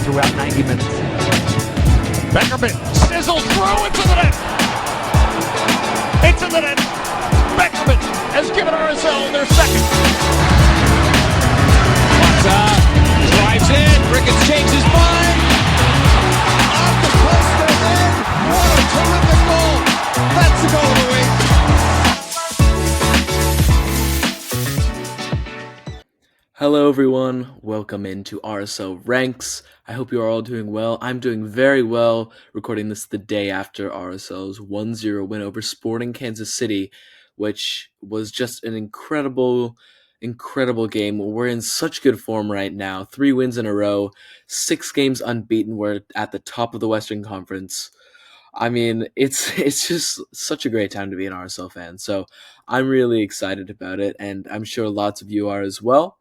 throughout 90 minutes. Beckerman sizzles through into the net. Into the net. Beckerman has given RSL their second. Drives in. Ricketts changed his mind. Off the post and in. What a terrific goal. That's the goal of the week. Hello everyone, welcome into RSL Ranks. I hope you are all doing well. I'm doing very well, recording this the day after RSL's 1-0 win over Sporting Kansas City, which was just an incredible game. We're in such good form right now. 3 wins in a row, 6 games unbeaten. We're at the top of the Western Conference. I mean, it's just such a great time to be an RSL fan. So I'm really excited about it, and I'm sure lots of you are as well.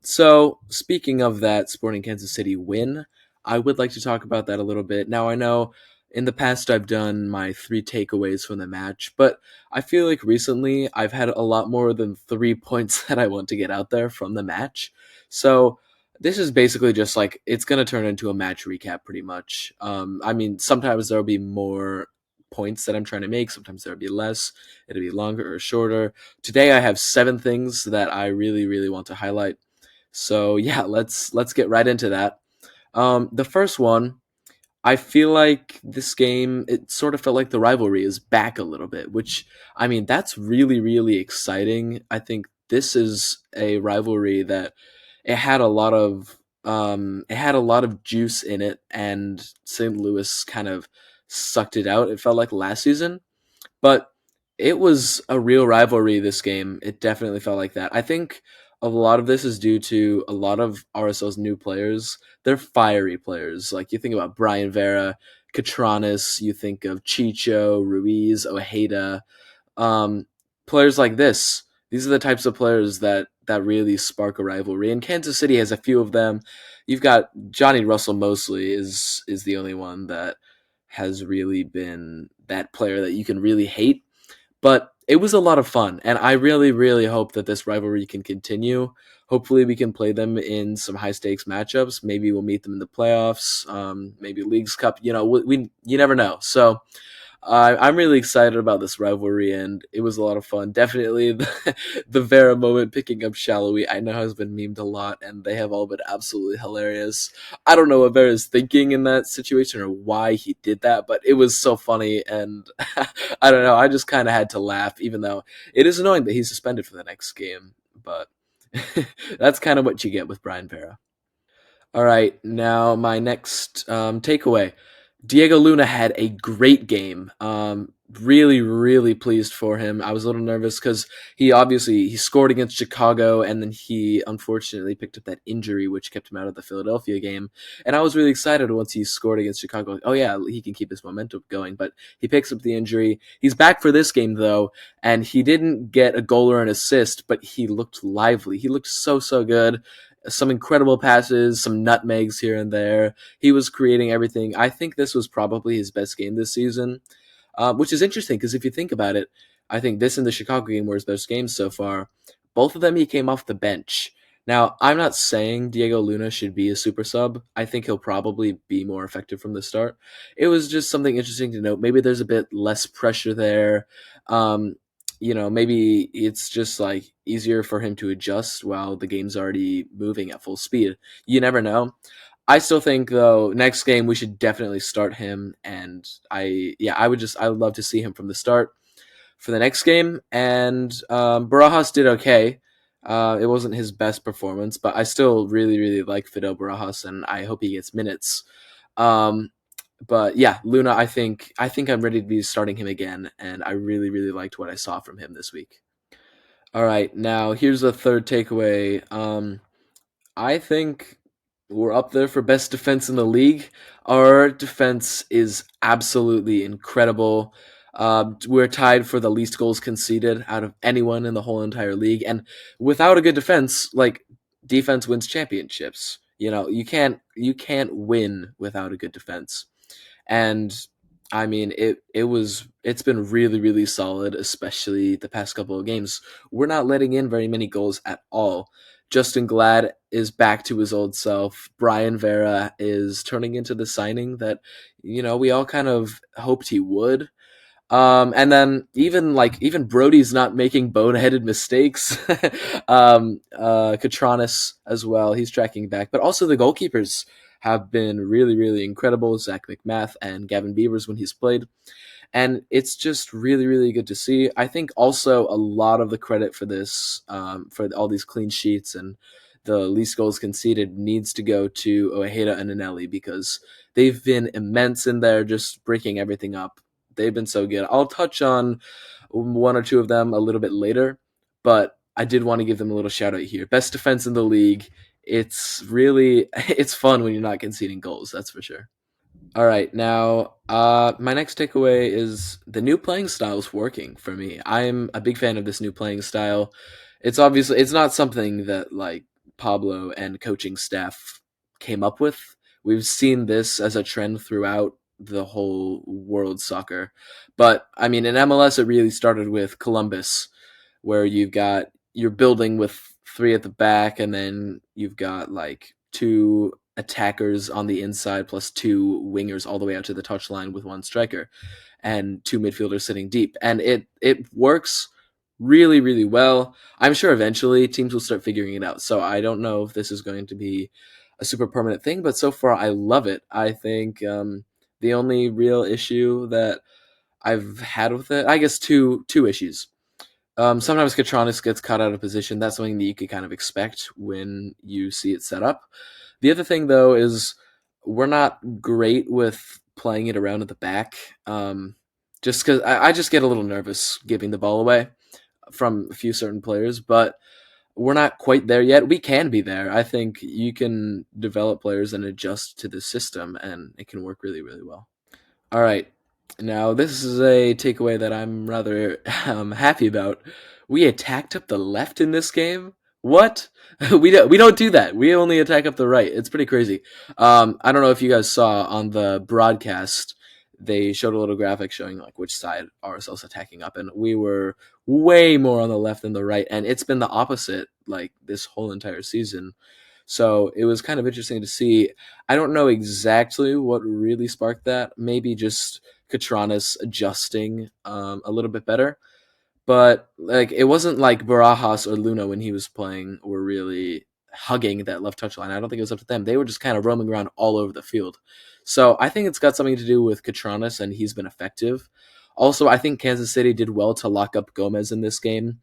So speaking of that Sporting Kansas City win, I would like to talk about that a little bit. Now, I know in the past I've done my 3 takeaways from the match, but I feel like recently I've had a lot more than 3 points that I want to get out there from the match. So this is basically just like, it's going to turn into a match recap pretty much. I mean, sometimes there'll be more points that I'm trying to make, sometimes there'll be less, it'll be longer or shorter. Today I have 7 things that I really want to highlight. So yeah, let's get right into that. The first one, I feel like this game, it sort of felt like the rivalry is back a little bit, which, I mean, that's really exciting. I think this is a rivalry that it had a lot of juice in it, and St. Louis kind of sucked it out. It felt like last season, but it was a real rivalry this game. It definitely felt like that. I think a lot of this is due to a lot of RSL's new players. They're fiery players. Like, you think about Brian Vera, Catranis, you think of Chicho, Ruiz, Ojeda. Um, Players like this. These are the types of players that really spark a rivalry. And Kansas City has a few of them. You've got Johnny Russell Mosley is the only one that has really been that player that you can really hate. But it was a lot of fun, and I really hope that this rivalry can continue. Hopefully, we can play them in some high stakes matchups. Maybe we'll meet them in the playoffs. Maybe Leagues Cup. You know, you never know. So I'm really excited about this rivalry, and it was a lot of fun. Definitely the Vera moment picking up Shallowy, I know has been memed a lot, and they have all been absolutely hilarious. I don't know what Vera's thinking in that situation or why he did that, but it was so funny, and I don't know. I just kind of had to laugh, even though it is annoying that he's suspended for the next game, but that's kind of what you get with Brian Vera. All right, now my next takeaway. Diego Luna had a great game. Really pleased for him. I was a little nervous because he scored against Chicago, and then he unfortunately picked up that injury, which kept him out of the Philadelphia game. And I was really excited once he scored against Chicago. Like, oh yeah, he can keep his momentum going. But he picks up the injury. He's back for this game though, and he didn't get a goal or an assist, but he looked lively. He looked so good. Some incredible passes, some nutmegs here and there. He was creating everything. I think this was probably his best game this season, which is interesting because if you think about it, I think this and the Chicago game were his best games so far. Both of them he came off the bench. Now, I'm not saying Diego Luna should be a super sub. I think he'll probably be more effective from the start. It was just something interesting to note. Maybe there's a bit less pressure there. Um, maybe it's just like easier for him to adjust while the game's already moving at full speed. You never know. I still think though next game we should definitely start him, and I would love to see him from the start for the next game. And Barajas did okay. It wasn't his best performance, but I still really like Fidel Barajas, and I hope he gets minutes. Um, but yeah, Luna, I think I'm ready to be starting him again, and I really liked what I saw from him this week. All right, now here's the third takeaway. I think we're up there for best defense in the league. Our defense is absolutely incredible. We're tied for the least goals conceded out of anyone in the whole entire league, and without a good defense, like, defense wins championships. You know, you can't win without a good defense. And I mean, it's been really solid, especially the past couple of games. We're not letting in very many goals at all. Justin Glad is back to his old self. Brian Vera is turning into the signing that we all kind of hoped he would. And then even Brody's not making boneheaded mistakes. Katranis as well, he's tracking back, but also the goalkeepers have been really, really incredible. Zach McMath and Gavin Beavers when he's played, and it's just really, really good to see. I think also a lot of the credit for this, for all these clean sheets and the least goals conceded, needs to go to Ojeda and Anelli because they've been immense in there, just breaking everything up. They've been so good. I'll touch on one or two of them a little bit later, but I did want to give them a little shout out here. Best defense in the league. It's really it's fun when you're not conceding goals. That's for sure. All right, now my next takeaway is the new playing style is working for me. I'm a big fan of this new playing style. It's not something that like Pablo and coaching staff came up with. We've seen this as a trend throughout the whole world soccer. But I mean, in MLS, it really started with Columbus, where you're building with three at the back, and then you've got like two attackers on the inside plus two wingers all the way out to the touchline with one striker and two midfielders sitting deep. And it works really, really well. I'm sure eventually teams will start figuring it out. So I don't know if this is going to be a super permanent thing, but so far I love it. I think the only real issue that I've had with it, I guess two issues. Sometimes Katranis gets caught out of position. That's something that you could kind of expect when you see it set up. The other thing, though, is we're not great with playing it around at the back. Just because I just get a little nervous giving the ball away from a few certain players, but we're not quite there yet. We can be there. I think you can develop players and adjust to the system, and it can work really, really well. All right. Now, this is a takeaway that I'm rather happy about. We attacked up the left in this game. What? We don't do that. We only attack up the right. It's pretty crazy. I don't know if you guys saw on the broadcast, they showed a little graphic showing like which side RSL's attacking up, and we were way more on the left than the right, and it's been the opposite like this whole entire season. So it was kind of interesting to see. I don't know exactly what really sparked that. Maybe just Katranis adjusting a little bit better. But like it wasn't like Barajas or Luna when he was playing were really hugging that left touchline. I don't think it was up to them. They were just kind of roaming around all over the field. So I think it's got something to do with Katranis, and he's been effective. Also, I think Kansas City did well to lock up Gomez in this game.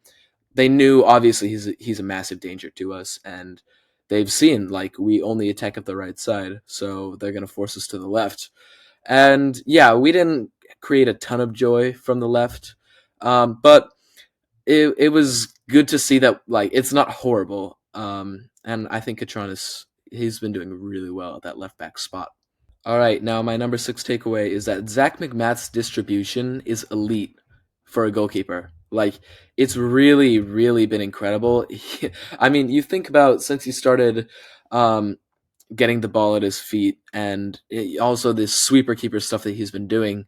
They knew obviously he's a massive danger to us, and they've seen like we only attack up the right side, so they're going to force us to the left. And yeah, we didn't create a ton of joy from the left, but it was good to see that like it's not horrible. And I think Katranis, he's been doing really well at that left back spot. All right, now my number 6 takeaway is that Zach McMath's distribution is elite for a goalkeeper. Like it's really, really been incredible. I mean, you think about since he started getting the ball at his feet, and also this sweeper keeper stuff that he's been doing.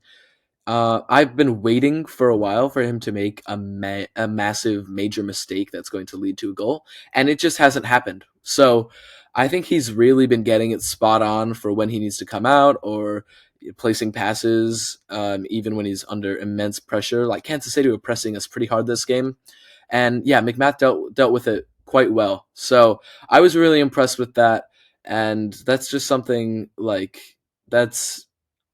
I've been waiting for a while for him to make a massive major mistake that's going to lead to a goal, and it just hasn't happened. So I think he's really been getting it spot on for when he needs to come out or placing passes, even when he's under immense pressure. Like Kansas City were pressing us pretty hard this game, and yeah, McMath dealt with it quite well. So I was really impressed with that, and that's just something like that's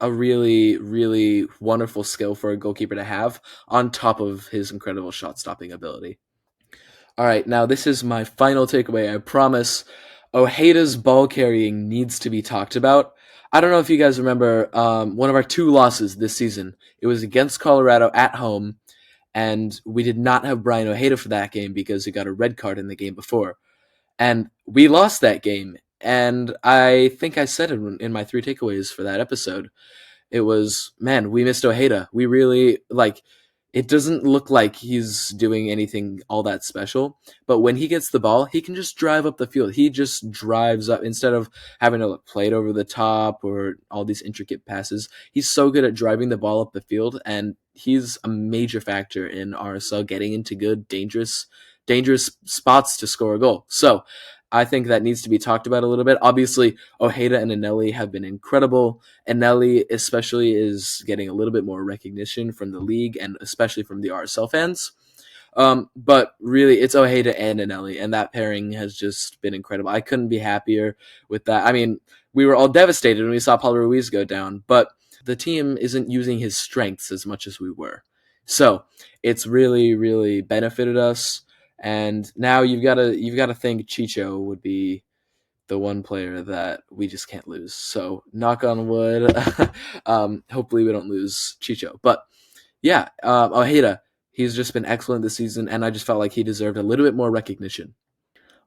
a really, really wonderful skill for a goalkeeper to have on top of his incredible shot stopping ability. All right, now this is my final takeaway. I promise. Ojeda's ball carrying needs to be talked about. I don't know if you guys remember one of our two losses this season. It was against Colorado at home, and we did not have Brian Ojeda for that game because he got a red card in the game before. And we lost that game. And I think I said it in my 3 takeaways for that episode. It was, man, we missed Ojeda. We really like. It doesn't look like he's doing anything all that special, but when he gets the ball, he can just drive up the field. He just drives up instead of having to play it over the top or all these intricate passes. He's so good at driving the ball up the field, and he's a major factor in RSL getting into good, dangerous dangerous spots to score a goal. So I think that needs to be talked about a little bit. Obviously, Ojeda and Anelli have been incredible. Anelli especially is getting a little bit more recognition from the league and especially from the RSL fans. But really, it's Ojeda and Anelli, and that pairing has just been incredible. I couldn't be happier with that. I mean, we were all devastated when we saw Paulo Ruiz go down, but the team isn't using his strengths as much as we were. So it's really, really benefited us. And now you've got to think Chicho would be the one player that we just can't lose. So knock on wood. Hopefully we don't lose Chicho. But yeah, Ojeda, he's just been excellent this season, and I just felt like he deserved a little bit more recognition.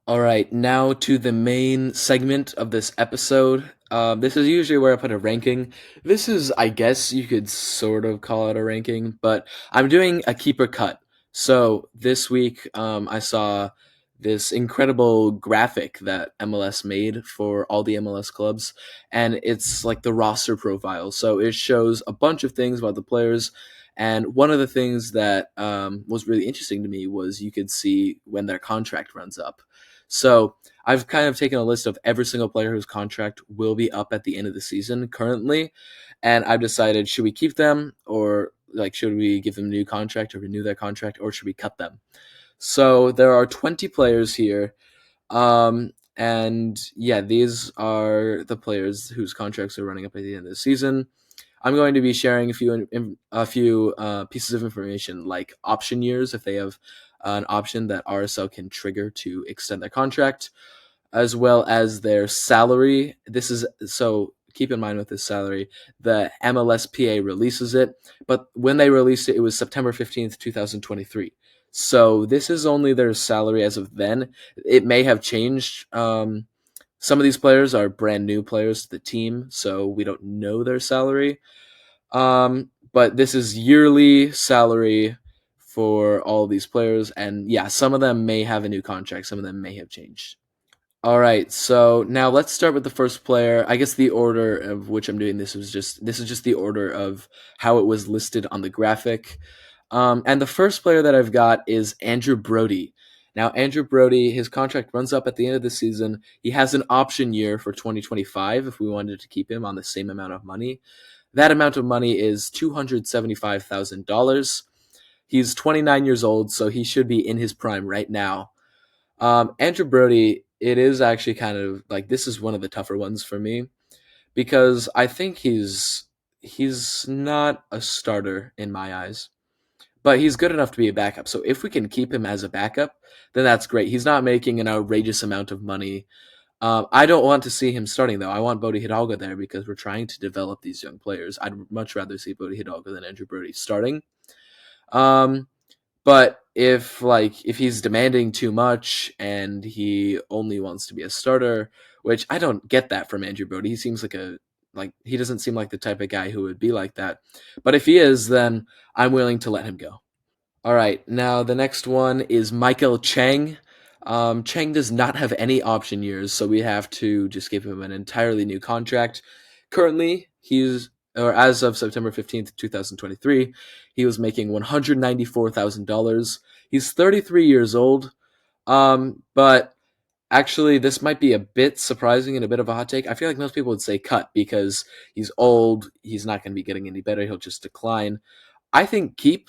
All right, now to the main segment of this episode. This is usually where I put a ranking. This is, I guess, you could sort of call it a ranking, but I'm doing a keeper cut. So this week, I saw this incredible graphic that MLS made for all the MLS clubs, and it's like the roster profile. So it shows a bunch of things about the players. And one of the things that was really interesting to me was you could see when their contract runs up. So I've kind of taken a list of every single player whose contract will be up at the end of the season currently, and I've decided, should we keep them, or like should we give them a new contract or renew their contract, or should we cut them? So there are 20 players here, and yeah, these are the players whose contracts are running up at the end of the season. I'm going to be sharing a few pieces of information like option years if they have an option that RSL can trigger to extend their contract, as well as their salary. This is so keep in mind with this salary, the MLSPA releases it, but when they released it, it was September 15th, 2023. So this is only their salary as of then. It may have changed. Some of these players are brand new players to the team, so we don't know their salary. But this is yearly salary for all of these players, and yeah, some of them may have a new contract, some of them may have changed. All right, so now let's start with the first player. I guess the order of which I'm doing this is just the order of how it was listed on the graphic. And the first player that I've got is Andrew Brody. Now, Andrew Brody, his contract runs up at the end of the season. He has an option year for 2025 if we wanted to keep him on the same amount of money. That amount of money is $275,000. He's 29 years old, so he should be in his prime right now. Andrew Brody, it is actually kind of like this is one of the tougher ones for me because I think he's not a starter in my eyes, but he's good enough to be a backup. So if we can keep him as a backup, then that's great. He's not making an outrageous amount of money. I don't want to see him starting though. I want Bodhi Hidalgo there because we're trying to develop these young players. I'd much rather see Bodhi Hidalgo than Andrew Brody starting. Um, but if he's demanding too much and he only wants to be a starter, which I don't get that from Andrew Brody. He seems like he doesn't seem like the type of guy who would be like that. But if he is, then I'm willing to let him go. All right, now the next one is Michael Chang. Chang does not have any option years, so we have to just give him an entirely new contract. Currently, as of September 15th, 2023, he was making $194,000. He's 33 years old, but actually, this might be a bit surprising and a bit of a hot take. I feel like most people would say cut because he's old, he's not going to be getting any better, he'll just decline. I think keep,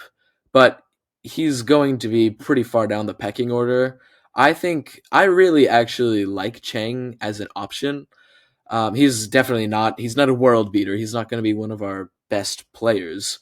but he's going to be pretty far down the pecking order. I think I really actually like Chang as an option. He's not a world beater. He's not going to be one of our best players,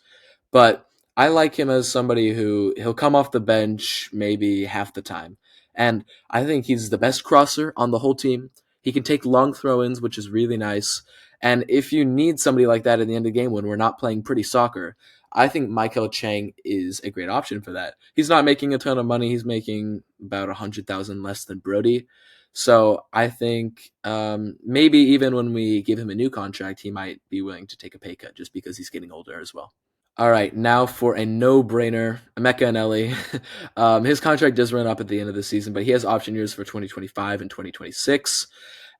but I like him as somebody who he'll come off the bench maybe half the time. And I think he's the best crosser on the whole team. He can take long throw ins, which is really nice. And if you need somebody like that at the end of the game when we're not playing pretty soccer, I think Michael Chang is a great option for that. He's not making a ton of money. He's making about 100,000 less than Brody. So I think maybe even when we give him a new contract, he might be willing to take a pay cut just because he's getting older as well. All right, now for a no-brainer, Emeka Anelli. His contract does run up at the end of the season, but he has option years for 2025 and 2026.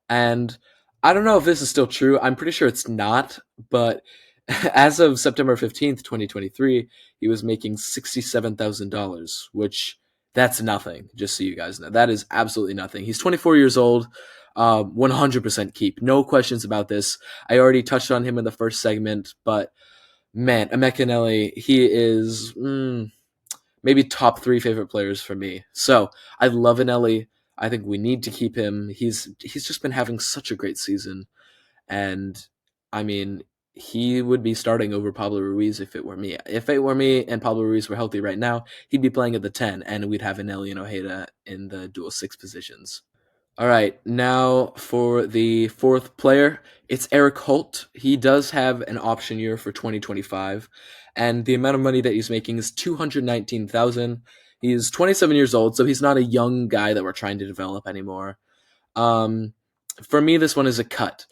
And I don't know if this is still true. I'm pretty sure it's not, but as of September 15th, 2023, he was making $67,000, which That's nothing, just so you guys know. That is absolutely nothing. He's 24 years old, 100% keep. No questions about this. I already touched on him in the first segment, but man, Emekinele, he is maybe top three favorite players for me. So I love Anelli. I think we need to keep him. He's just been having such a great season, and I mean, he would be starting over Pablo Ruiz if it were me. If it were me and Pablo Ruiz were healthy right now, he'd be playing at the 10, and we'd have Anelli and Ojeda in the dual six positions. All right, now for the fourth player, it's Eric Holt. He does have an option year for 2025, and the amount of money that he's making is 219,000. He's 27 years old, so he's not a young guy that we're trying to develop anymore. Um, for me, this one is a cut.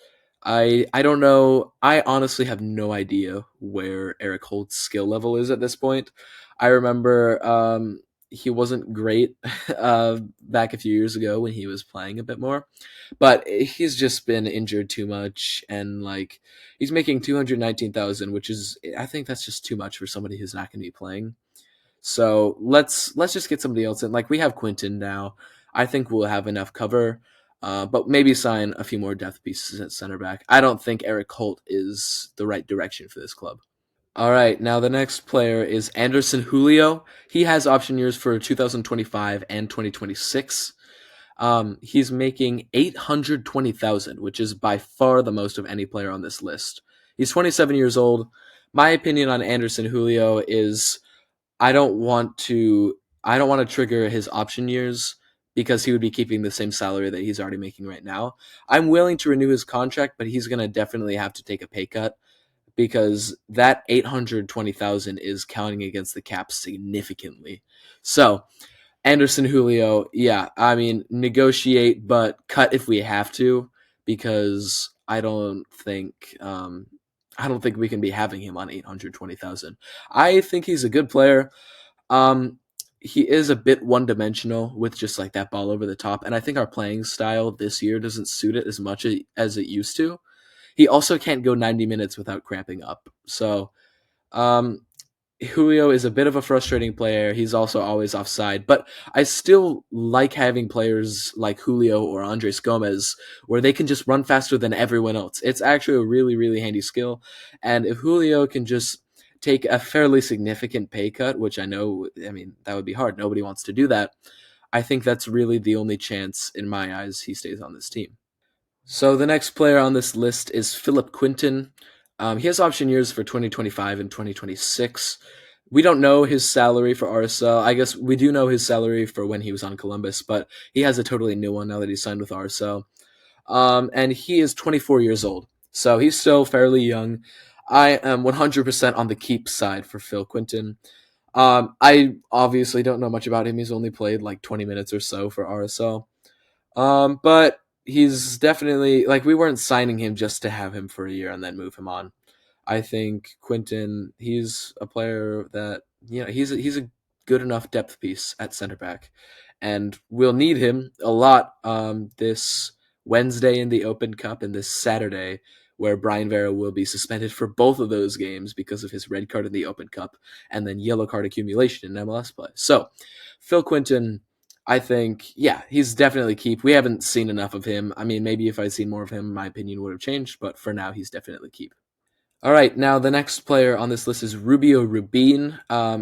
I don't know. I honestly have no idea where Eric Holt's skill level is at this point. I remember he wasn't great back a few years ago when he was playing a bit more, but he's just been injured too much, and like he's making 219,000, which is I think that's just too much for somebody who's not going to be playing. So let's just get somebody else in. Like we have Quinton now. I think we'll have enough cover, but maybe sign a few more depth pieces at center back. I don't think Eric Holt is the right direction for this club. All right, now the next player is Anderson Julio. He has option years for 2025 and 2026. He's making 820,000, which is by far the most of any player on this list. He's 27 years old. My opinion on Anderson Julio is I don't want to I don't want to trigger his option years because he would be keeping the same salary that he's already making right now. I'm willing to renew his contract, but he's going to definitely have to take a pay cut because that 820,000 is counting against the cap significantly. So, Anderson Julio, yeah, I mean, negotiate but cut if we have to because I don't think we can be having him on 820,000. I think he's a good player. Um, he is a bit one dimensional with just like that ball over the top, and I think our playing style this year doesn't suit it as much as it used to. He also can't go 90 minutes without cramping up. So, um, Julio is a bit of a frustrating player. He's also always offside, but I still like having players like Julio or Andres Gomez where they can just run faster than everyone else. It's actually a really, really handy skill. And if Julio can just take a fairly significant pay cut, which I know, I mean, that would be hard. Nobody wants to do that. I think that's really the only chance, in my eyes, he stays on this team. So the next player on this list is Philip Quinton. He has option years for 2025 and 2026. We don't know his salary for RSL. I guess we do know his salary for when he was on Columbus, but he has a totally new one now that he's signed with RSL. And he is 24 years old, so he's still fairly young. I am 100% on the keep side for Phil Quinton. I obviously don't know much about him. He's only played like 20 minutes or so for RSL. But he's definitely like we weren't signing him just to have him for a year and then move him on. I think Quinton, he's a player that he's a good enough depth piece at center back, and we'll need him a lot this Wednesday in the Open Cup and this Saturday, where Brian Vera will be suspended for both of those games because of his red card in the Open Cup and then yellow card accumulation in MLS play. So, Phil Quinton, I think, yeah, he's definitely keep. We haven't seen enough of him. I mean, maybe if I'd seen more of him, my opinion would have changed, but for now, he's definitely keep. All right, now the next player on this list is Rubio Rubin.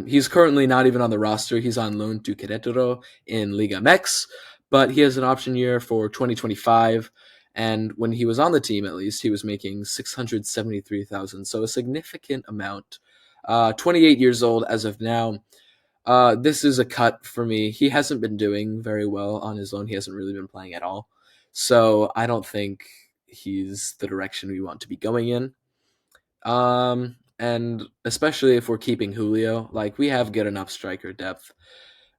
He's currently not even on the roster. He's on loan to Querétaro in Liga MX, but he has an option year for 2025. And when he was on the team, at least, he was making 673,000, so a significant amount. 28 years old as of now. This is a cut for me. He hasn't been doing very well on his loan. He hasn't really been playing at all, so I don't think he's the direction we want to be going in. And especially if we're keeping Julio, like we have good enough striker depth.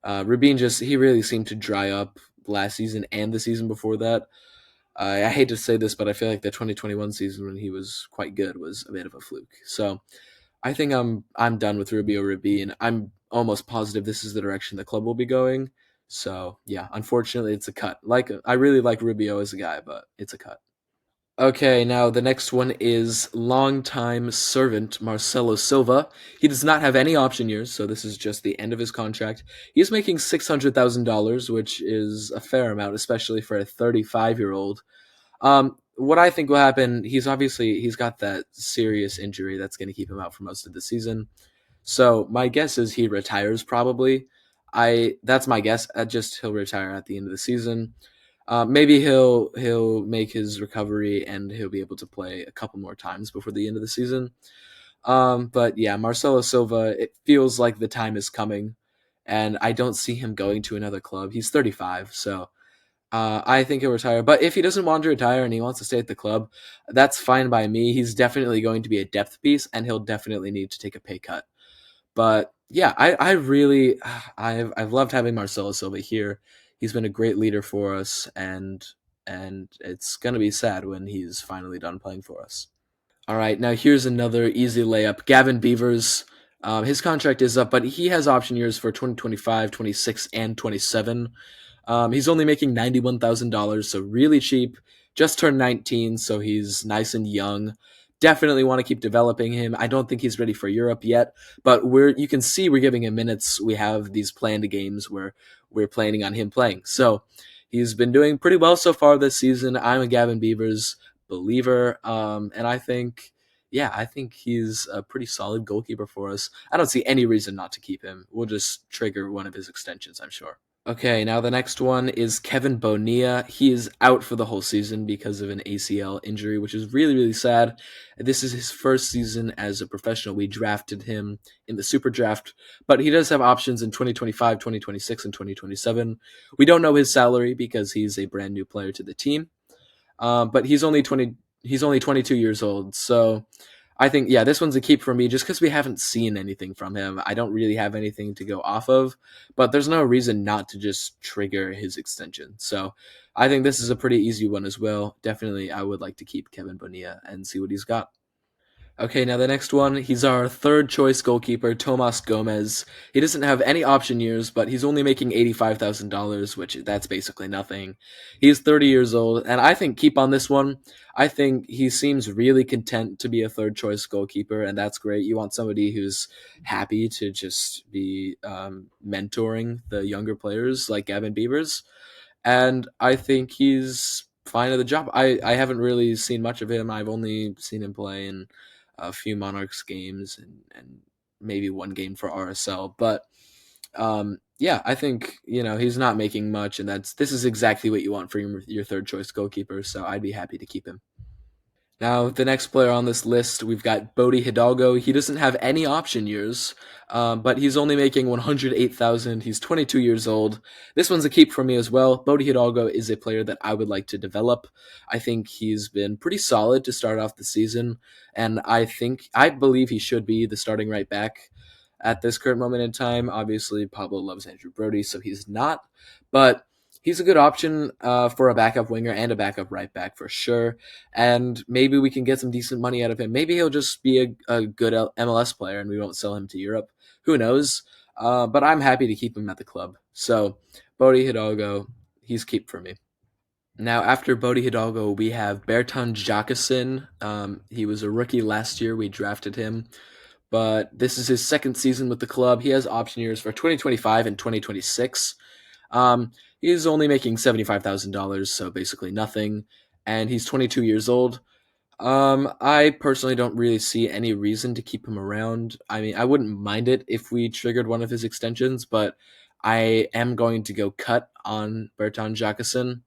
Rubin he really seemed to dry up last season and the season before that. I hate to say this, but I feel like the 2021 season when he was quite good was a bit of a fluke. So I think I'm done with Rubio Rubin. I'm almost positive this is the direction the club will be going. So yeah, unfortunately, it's a cut. Like I really like Rubio as a guy, but it's a cut. Okay, now the next one is longtime servant Marcelo Silva. He does not have any option years, so this is just the end of his contract. He's making $600,000, which is a fair amount, especially for a 35-year-old. What I think will happen, he's got that serious injury that's going to keep him out for most of the season. So my guess is he retires probably. I That's my guess. Just he'll retire at the end of the season. Maybe he'll make his recovery and he'll be able to play a couple more times before the end of the season. But yeah, Marcelo Silva, it feels like the time is coming, and I don't see him going to another club. He's 35, so I think he'll retire. But if he doesn't want to retire and he wants to stay at the club, that's fine by me. He's definitely going to be a depth piece, and he'll definitely need to take a pay cut. But yeah, I really I've loved having Marcelo Silva here. He's been a great leader for us, and it's gonna be sad when he's finally done playing for us. All right, now here's another easy layup. Gavin Beavers, his contract is up, but he has option years for 2025, 26, and 27. He's only making $91,000, so really cheap. Just turned 19, so he's nice and young. Definitely want to keep developing him. I don't think he's ready for Europe yet, but you can see we're giving him minutes. We have these planned games where we're planning on him playing. So he's been doing pretty well so far this season. I'm a Gavin Beavers believer, and I think he's a pretty solid goalkeeper for us. I don't see any reason not to keep him. We'll just trigger one of his extensions, I'm sure. Okay, now the next one is Kevin Bonilla. He is out for the whole season because of an ACL injury, which is really, really sad. This is his first season as a professional. We drafted him in the super draft, but he does have options in 2025, 2026, and 2027. We don't know his salary because he's a brand new player to the team. But he's only 22 years old, so I think this one's a keep for me just because we haven't seen anything from him. I don't really have anything to go off of, but there's no reason not to just trigger his extension. So I think this is a pretty easy one as well. Definitely, I would like to keep Kevin Bonilla and see what he's got. Okay, now the next one, he's our third choice goalkeeper, Tomas Gomez. He doesn't have any option years, but he's only making $85,000, which that's basically nothing. He's 30 years old, and I think keep on this one. I think he seems really content to be a third choice goalkeeper, and that's great. You want somebody who's happy to just be mentoring the younger players like Gavin Beavers, and I think he's fine at the job. I haven't really seen much of him. I've only seen him play in a few Monarchs games and maybe one game for RSL. But I think he's not making much, and this is exactly what you want for your third choice goalkeeper. So I'd be happy to keep him. Now, the next player on this list, we've got Bodie Hidalgo. He doesn't have any option years, but he's only making 108,000. He's 22 years old. This one's a keep for me as well. Bodie Hidalgo is a player that I would like to develop. I think he's been pretty solid to start off the season, and I believe he should be the starting right back at this current moment in time. Obviously, Pablo loves Andrew Brody, so he's not, but he's a good option for a backup winger and a backup right back for sure. And maybe we can get some decent money out of him. Maybe he'll just be a good MLS player and we won't sell him to Europe. Who knows? But I'm happy to keep him at the club. So, Bodie Hidalgo, he's keep for me. Now, after Bodie Hidalgo, we have Bertrand Jacquesin. He was a rookie last year. We drafted him, but this is his second season with the club. He has option years for 2025 and 2026. He's only making $75,000, so basically nothing, and he's 22 years old. I personally don't really see any reason to keep him around. I mean, I wouldn't mind it if we triggered one of his extensions, but I am going to go cut on Bertrand Jacquesin.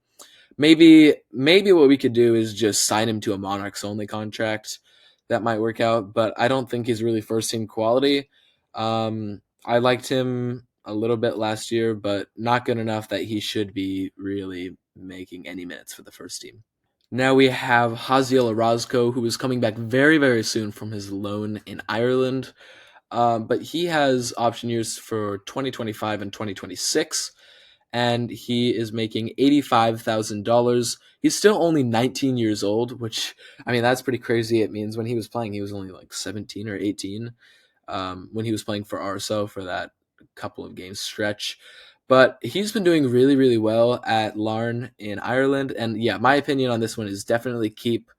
Maybe what we could do is just sign him to a Monarchs only contract. That might work out, but I don't think he's really first team quality. I liked him a little bit last year, but not good enough that he should be really making any minutes for the first team. Now we have Haziel Orozco, who is coming back very, very soon from his loan in Ireland. But he has option years for 2025 and 2026, and he is making $85,000. He's still only 19 years old, which, I mean, that's pretty crazy. It means when he was playing, he was only like 17 or 18 when he was playing for RSL for that couple of games stretch. But he's been doing really, really well at Larne in Ireland. And yeah, my opinion on this one is definitely keep.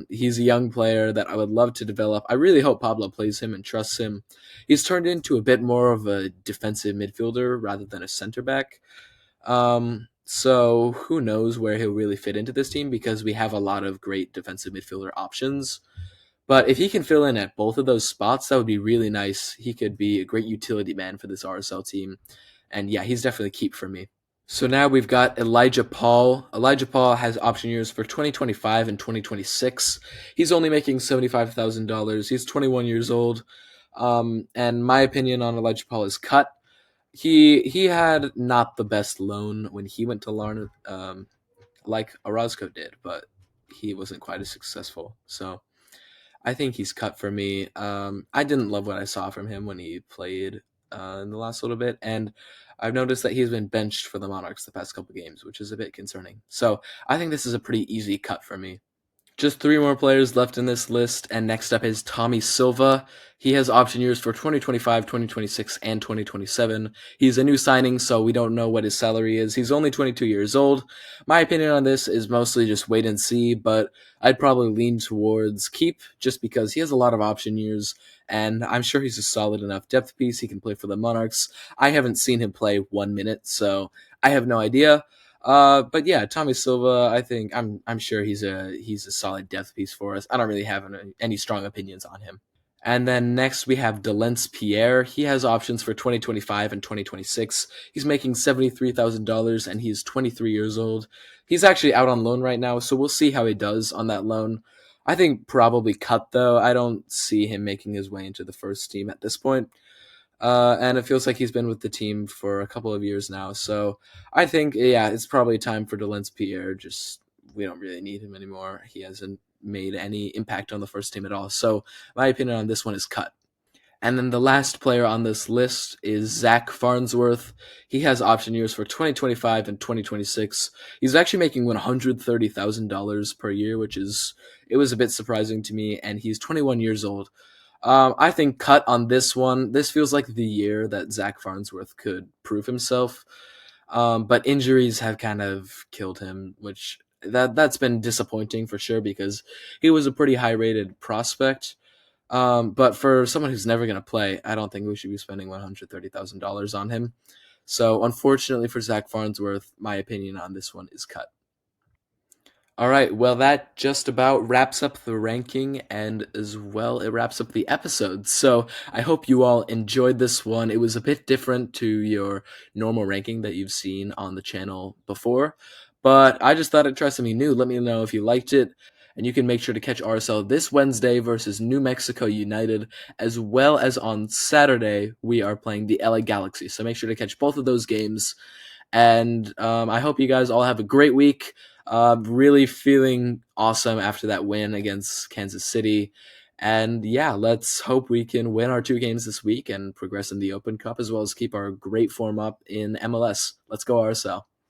He's a young player that I would love to develop. I really hope Pablo plays him and trusts him. He's turned into a bit more of a defensive midfielder rather than a center back. So who knows where he'll really fit into this team because we have a lot of great defensive midfielder options. But if he can fill in at both of those spots, that would be really nice. He could be a great utility man for this RSL team. And yeah, he's definitely a keep for me. So now we've got Elijah Paul. Elijah Paul has option years for 2025 and 2026. He's only making $75,000. He's 21 years old. And my opinion on Elijah Paul is cut. He had not the best loan when he went to Larn, like Orozco did, but he wasn't quite as successful. So I think he's cut for me. I didn't love what I saw from him when he played in the last little bit, and I've noticed that he's been benched for the Monarchs the past couple games, which is a bit concerning. So I think this is a pretty easy cut for me. Just three more players left in this list, and next up is Tommy Silva. He has option years for 2025, 2026, and 2027. He's a new signing, so we don't know what his salary is. He's only 22 years old. My opinion on this is mostly just wait and see, but I'd probably lean towards keep just because he has a lot of option years, and I'm sure he's a solid enough depth piece. He can play for the Monarchs. I haven't seen him play 1 minute, so I have no idea. But yeah, Tommy Silva, I think I'm sure he's a solid depth piece for us. I don't really have any strong opinions on him. And then next we have Delence Pierre. He has options for 2025 and 2026. He's making $73,000 and he's 23 years old. He's actually out on loan right now, so we'll see how he does on that loan. I think probably cut though. I don't see him making his way into the first team at this point. And it feels like he's been with the team for a couple of years now. So I think, yeah, it's probably time for Delence Pierre. Just we don't really need him anymore. He hasn't made any impact on the first team at all. So my opinion on this one is cut. And then the last player on this list is Zach Farnsworth. He has option years for 2025 and 2026. He's actually making $130,000 per year, which is it was a bit surprising to me. And he's 21 years old. I think cut on this one. This feels like the year that Zach Farnsworth could prove himself. But injuries have kind of killed him, which that's been disappointing for sure because he was a pretty high rated prospect. But for someone who's never going to play, I don't think we should be spending $130,000 on him. So unfortunately for Zach Farnsworth, my opinion on this one is cut. All right, well, that just about wraps up the ranking, and as well, it wraps up the episode. So I hope you all enjoyed this one. It was a bit different to your normal ranking that you've seen on the channel before, but I just thought I'd try something new. Let me know if you liked it, and you can make sure to catch RSL this Wednesday versus New Mexico United, as well as on Saturday, we are playing the LA Galaxy. So make sure to catch both of those games. And I hope you guys all have a great week. Really feeling awesome after that win against Kansas City. And yeah, let's hope we can win our two games this week and progress in the Open Cup as well as keep our great form up in MLS. Let's go RSL.